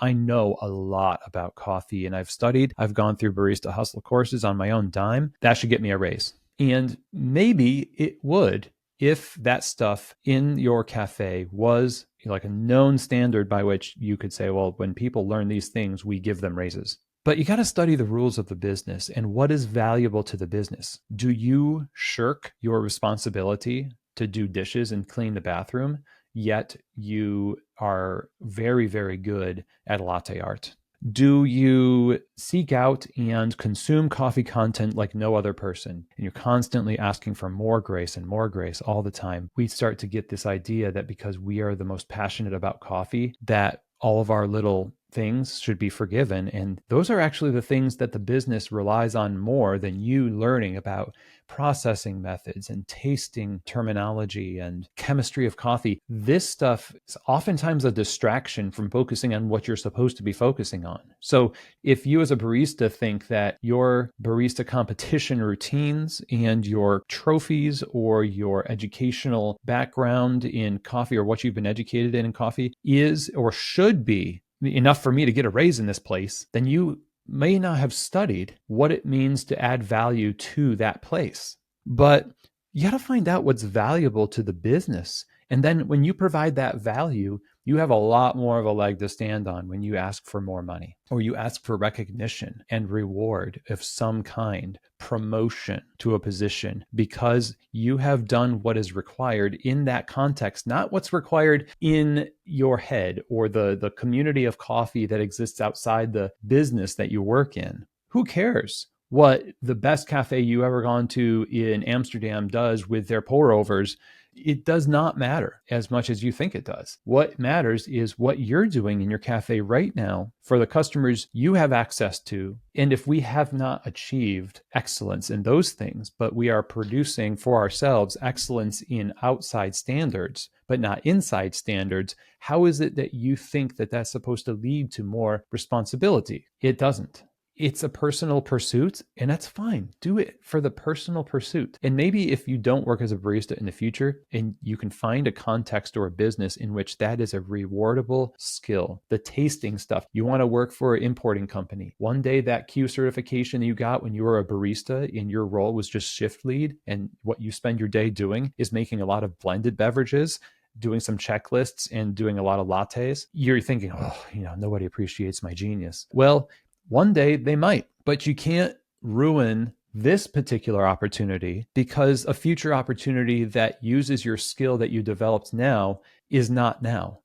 I know a lot about coffee and I've gone through Barista Hustle courses on my own dime. That should get me a raise. And maybe it would if that stuff in your cafe was like a known standard by which you could say, well, when people learn these things, we give them raises. But you got to study the rules of the business and what is valuable to the business. Do you shirk your responsibility to do dishes and clean the bathroom, yet you are very, very good at latte art? Do you seek out and consume coffee content like no other person? And you're constantly asking for more grace and more grace all the time. We start to get this idea that because we are the most passionate about coffee, that all of our little things should be forgiven. And those are actually the things that the business relies on more than you learning about processing methods and tasting terminology and chemistry of coffee. This stuff is oftentimes a distraction from focusing on what you're supposed to be focusing on. So if you as a barista think that your barista competition routines and your trophies or your educational background in coffee or what you've been educated in coffee is or should be enough for me to get a raise in this place, then you may not have studied what it means to add value to that place. But you got to find out what's valuable to the business. And then when you provide that value, you have a lot more of a leg to stand on when you ask for more money or you ask for recognition and reward of some kind, promotion to a position, because you have done what is required in that context, not what's required in your head or the community of coffee that exists outside the business that you work in. Who cares what the best cafe you ever gone to in Amsterdam does with their pour overs? It does not matter as much as you think it does. What matters is what you're doing in your cafe right now for the customers you have access to. And if we have not achieved excellence in those things, but we are producing for ourselves excellence in outside standards, but not inside standards, how is it that you think that that's supposed to lead to more responsibility? It doesn't. It's a personal pursuit, and that's fine. Do it for the personal pursuit. And maybe if you don't work as a barista in the future and you can find a context or a business in which that is a rewardable skill, the tasting stuff, you want to work for an importing company. One day that Q certification you got when you were a barista in your role was just shift lead, and what you spend your day doing is making a lot of blended beverages, doing some checklists and doing a lot of lattes. You're thinking, oh, nobody appreciates my genius. Well, one day they might, but you can't ruin this particular opportunity because a future opportunity that uses your skill that you developed now is not now.